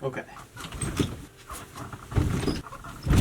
Okay.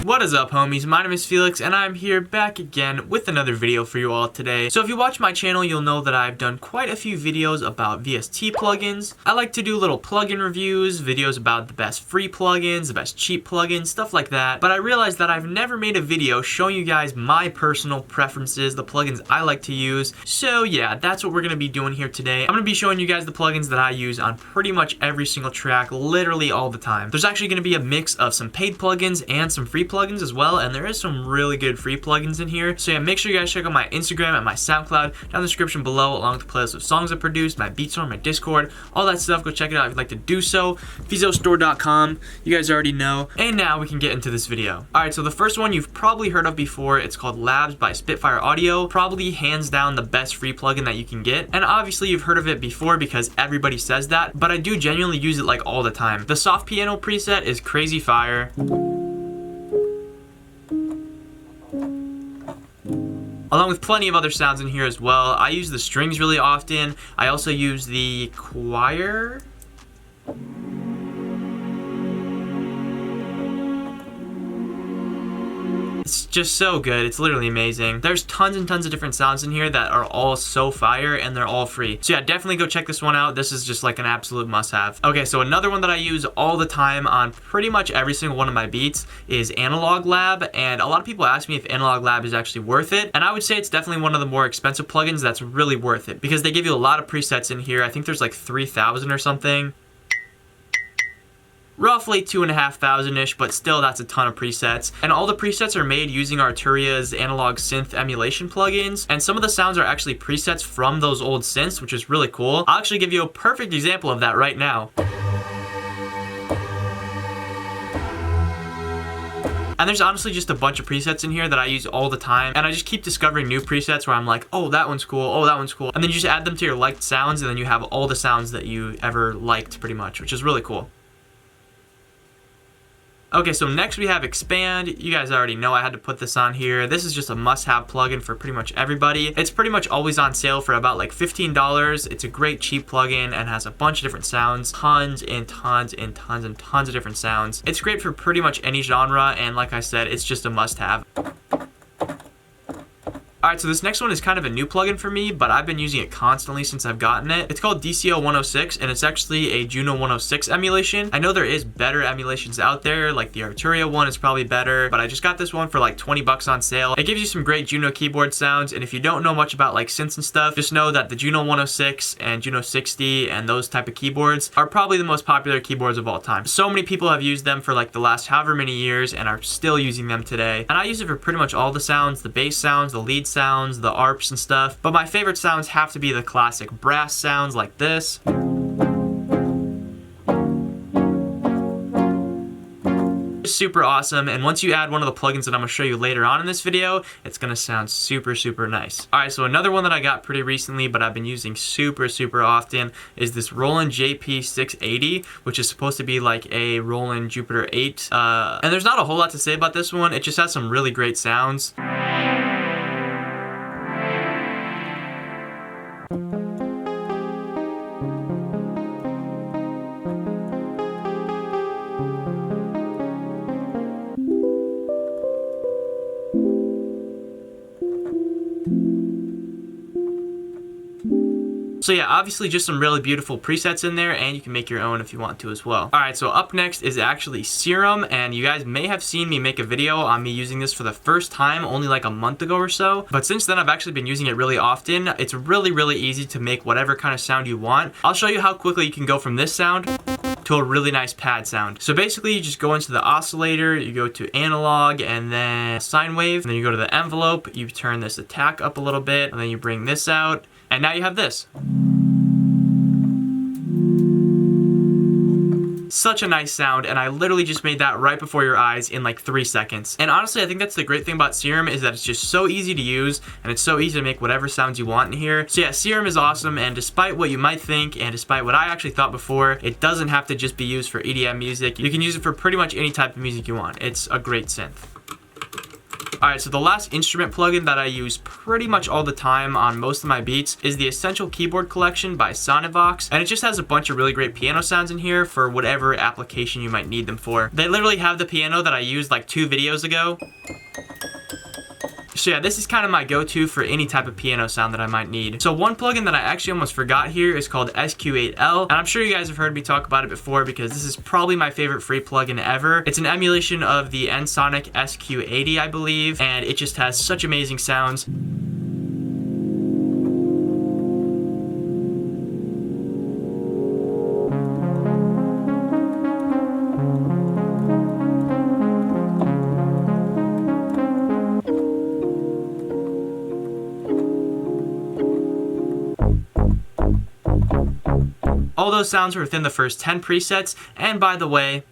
What is up, homies? My name is Felix and I'm here back again with another video for you all today. So if you watch my channel, you'll know that I've done quite a few videos about VST plugins. I like to do little plugin reviews, videos about the best free plugins, the best cheap plugins, stuff like that. But I realized that I've never made a video showing you guys my personal preferences, the plugins I like to use. So yeah, that's what we're going to be doing here today. I'm going to be showing you guys the plugins that I use on pretty much every single track, literally all the time. There's actually going to be a mix of some paid plugins and some free plugins as well, and there is some really good free plugins in here. So yeah, make sure you guys check out my Instagram and my SoundCloud down in the description below, along with the playlist of songs I produced, my Beatstorm, my Discord, all that stuff. Go check it out if you'd like to do so. feezostore.com, you guys already know. And now we can get into this video. Alright, so the first one you've probably heard of before. It's called Labs by Spitfire Audio. Probably hands down the best free plugin that you can get. And obviously you've heard of it before because everybody says that, but I do genuinely use it like all the time. The soft piano preset is crazy fire, along with plenty of other sounds in here as well. I use the strings really often. I also use the choir. It's just so good. It's literally amazing. There's tons and tons of different sounds in here that are all so fire, and they're all free. So yeah, definitely go check this one out. This is just like an absolute must-have. Okay, so another one that I use all the time on pretty much every single one of my beats is Analog Lab, and a lot of people ask me if Analog Lab is actually worth it, and I would say it's definitely one of the more expensive plugins that's really worth it because they give you a lot of presets in here. I think there's like 3,000 or something. Roughly 2,500-ish, but still that's a ton of presets. And all the presets are made using Arturia's analog synth emulation plugins, and some of the sounds are actually presets from those old synths, which is really cool. I'll actually give you a perfect example of that right now. And there's honestly just a bunch of presets in here that I use all the time, and I just keep discovering new presets where I'm like, oh, that one's cool, oh, that one's cool. And then you just add them to your liked sounds, and then you have all the sounds that you ever liked pretty much, which is really cool. Okay, so next we have Expand. You guys already know I had to put this on here. This is just a must-have plugin for pretty much everybody. It's pretty much always on sale for about like $15. It's a great cheap plugin and has a bunch of different sounds. Tons and tons and tons and tons of different sounds. It's great for pretty much any genre, and like I said, it's just a must-have. Alright, so this next one is kind of a new plugin for me, but I've been using it constantly since I've gotten it. It's called DCO 106, and it's actually a Juno 106 emulation. I know there is better emulations out there, like the Arturia one is probably better, but I just got this one for like 20 bucks on sale. It gives you some great Juno keyboard sounds, and if you don't know much about like synths and stuff, just know that the Juno 106 and Juno 60 and those type of keyboards are probably the most popular keyboards of all time. So many people have used them for like the last however many years and are still using them today. And I use it for pretty much all the sounds, the bass sounds, the lead sounds, the arps and stuff, but my favorite sounds have to be the classic brass sounds like this. Super awesome, and once you add one of the plugins that I'm going to show you later on in this video, it's going to sound super, super nice. Alright, so another one that I got pretty recently, but I've been using super, super often, is this Roland JP680, which is supposed to be like a Roland Jupiter 8. And there's not a whole lot to say about this one. It just has some really great sounds. So yeah, obviously just some really beautiful presets in there, and you can make your own if you want to as well. Alright, so up next is actually Serum, and you guys may have seen me make a video on me using this for the first time only like a month ago or so, but since then I've actually been using it really often. It's really, really easy to make whatever kind of sound you want. I'll show you how quickly you can go from this sound to a really nice pad sound. So basically you just go into the oscillator, you go to analog and then sine wave, and then you go to the envelope, you turn this attack up a little bit, and then you bring this out, and now you have this. Such a nice sound, and I literally just made that right before your eyes in like 3 seconds. And honestly, I think that's the great thing about Serum, is that it's just so easy to use, and it's so easy to make whatever sounds you want in here. So yeah, Serum is awesome, and despite what you might think, and despite what I actually thought before, it doesn't have to just be used for EDM music. You can use it for pretty much any type of music you want. It's a great synth. Alright, so the last instrument plugin that I use pretty much all the time on most of my beats is the Essential Keyboard Collection by Sonivox, and it just has a bunch of really great piano sounds in here for whatever application you might need them for. They literally have the piano that I used like 2 videos ago. So yeah, this is kind of my go-to for any type of piano sound that I might need. So one plugin that I actually almost forgot here is called SQ8L, and I'm sure you guys have heard me talk about it before because this is probably my favorite free plugin ever. It's an emulation of the Ensoniq SQ80, I believe, and it just has such amazing sounds. All those sounds are within the first 10 presets, and by the way,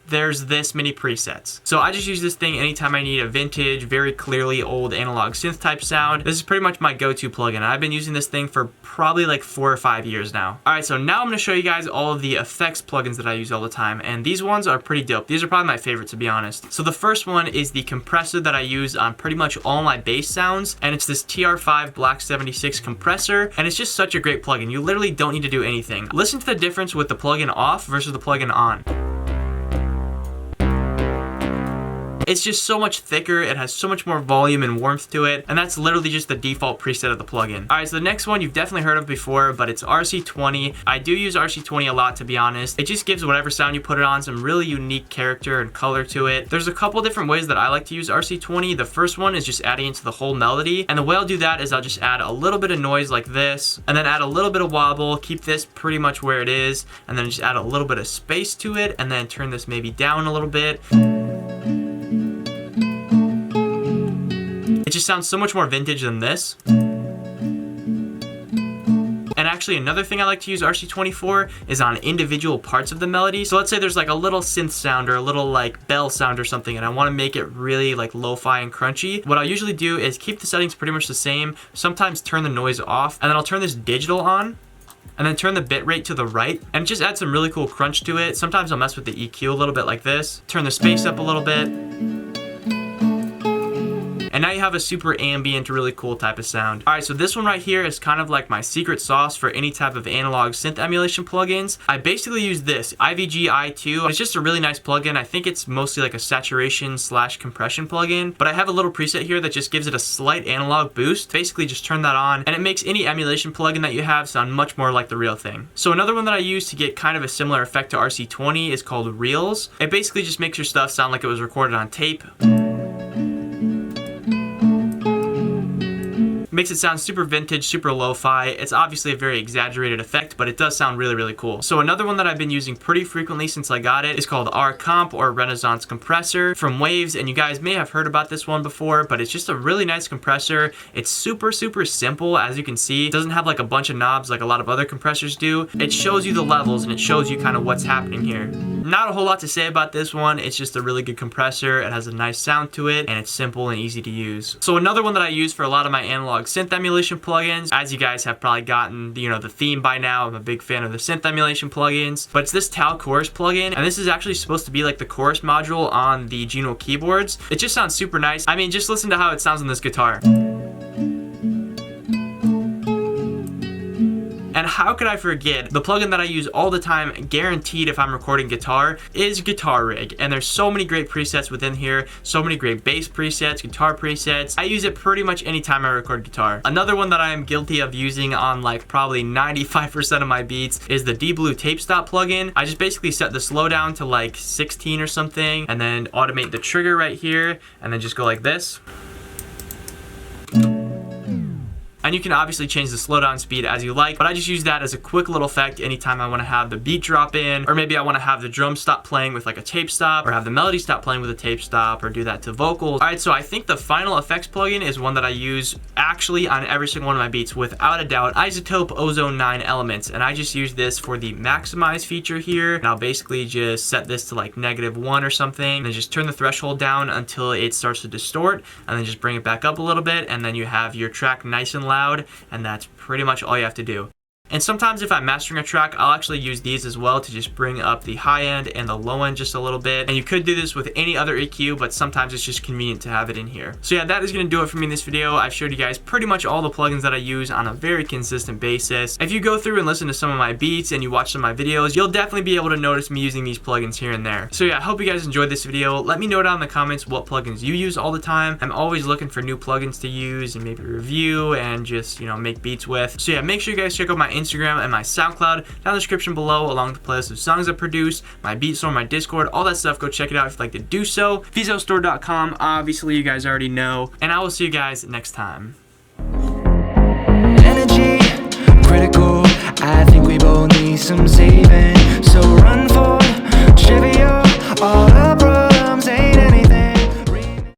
there's this many presets. So I just use this thing anytime I need a vintage, very clearly old analog synth type sound. This is pretty much my go-to plugin. I've been using this thing for probably like 4 or 5 years now. Alright, so now I'm going to show you guys all of the effects plugins that I use all the time, and these ones are pretty dope. These are probably my favorite, to be honest. So the first one is the compressor that I use on pretty much all my bass sounds, and it's this TR5 Black 76 compressor, and it's just such a great plugin. You literally don't need to do anything. Listen to the difference with the plugin off versus the plugin on. It's just so much thicker, it has so much more volume and warmth to it, and that's literally just the default preset of the plugin. Alright, so the next one you've definitely heard of before, but it's RC20. I do use RC20 a lot, to be honest. It just gives whatever sound you put it on some really unique character and color to it. There's a couple different ways that I like to use RC20. The first one is just adding it to the whole melody, and the way I'll do that is I'll just add a little bit of noise like this, and then add a little bit of wobble, keep this pretty much where it is, and then just add a little bit of space to it, and then turn this maybe down a little bit. It just sounds so much more vintage than this. And actually another thing I like to use RC20 for is on individual parts of the melody. So let's say there's like a little synth sound or a little like bell sound or something, and I want to make it really like lo-fi and crunchy. What I'll usually do is keep the settings pretty much the same, sometimes turn the noise off, and then I'll turn this digital on, and then turn the bit rate to the right, and just add some really cool crunch to it. Sometimes I'll mess with the EQ a little bit like this, turn the space up a little bit. And now you have a super ambient, really cool type of sound. Alright, so this one right here is kind of like my secret sauce for any type of analog synth emulation plugins. I basically use this, IVG i2. It's just a really nice plugin. I think it's mostly like a saturation / compression plugin, but I have a little preset here that just gives it a slight analog boost. Basically just turn that on, and it makes any emulation plugin that you have sound much more like the real thing. So another one that I use to get kind of a similar effect to RC20 is called Reels. It basically just makes your stuff sound like it was recorded on tape. Makes it sound super vintage, super lo-fi. It's obviously a very exaggerated effect, but it does sound really, really cool. So another one that I've been using pretty frequently since I got it is called R-Comp, or Renaissance Compressor, from Waves, and you guys may have heard about this one before, but it's just a really nice compressor. It's super, super simple, as you can see. It doesn't have like a bunch of knobs like a lot of other compressors do. It shows you the levels, and it shows you kind of what's happening here. Not a whole lot to say about this one. It's just a really good compressor. It has a nice sound to it, and it's simple and easy to use. So another one that I use for a lot of my analog synth emulation plugins, as you guys have probably gotten, you know, the theme by now. I'm a big fan of the synth emulation plugins, but it's this Tal Chorus plugin, and this is actually supposed to be like the chorus module on the Juno keyboards. It just sounds super nice. I mean, just listen to how it sounds on this guitar. And how could I forget, the plugin that I use all the time, guaranteed if I'm recording guitar, is Guitar Rig. And there's so many great presets within here, so many great bass presets, guitar presets. I use it pretty much anytime I record guitar. Another one that I am guilty of using on like probably 95% of my beats is the D-Blue Tape Stop plugin. I just basically set the slowdown to like 16 or something, and then automate the trigger right here, and then just go like this. And you can obviously change the slowdown speed as you like, but I just use that as a quick little effect anytime I want to have the beat drop in, or maybe I want to have the drum stop playing with like a tape stop, or have the melody stop playing with a tape stop, or do that to vocals. Alright, so I think the final effects plugin is one that I use actually on every single one of my beats, without a doubt, iZotope Ozone 9 Elements, and I just use this for the maximize feature here, and I'll basically just set this to like -1 or something, and then just turn the threshold down until it starts to distort, and then just bring it back up a little bit, and then you have your track nice and loud, and that's pretty much all you have to do. And sometimes if I'm mastering a track, I'll actually use these as well to just bring up the high end and the low end just a little bit. And you could do this with any other EQ, but sometimes it's just convenient to have it in here. So yeah, that is going to do it for me in this video. I've showed you guys pretty much all the plugins that I use on a very consistent basis. If you go through and listen to some of my beats and you watch some of my videos, you'll definitely be able to notice me using these plugins here and there. So yeah, I hope you guys enjoyed this video. Let me know down in the comments what plugins you use all the time. I'm always looking for new plugins to use and maybe review and just, you know, make beats with. So yeah, make sure you guys check out my Instagram and my SoundCloud down in the description below, along with the playlist of songs I produce, my beat store, my Discord, all that stuff. Go check it out if you'd like to do so. feezostore.com, obviously you guys already know. And I will see you guys next time.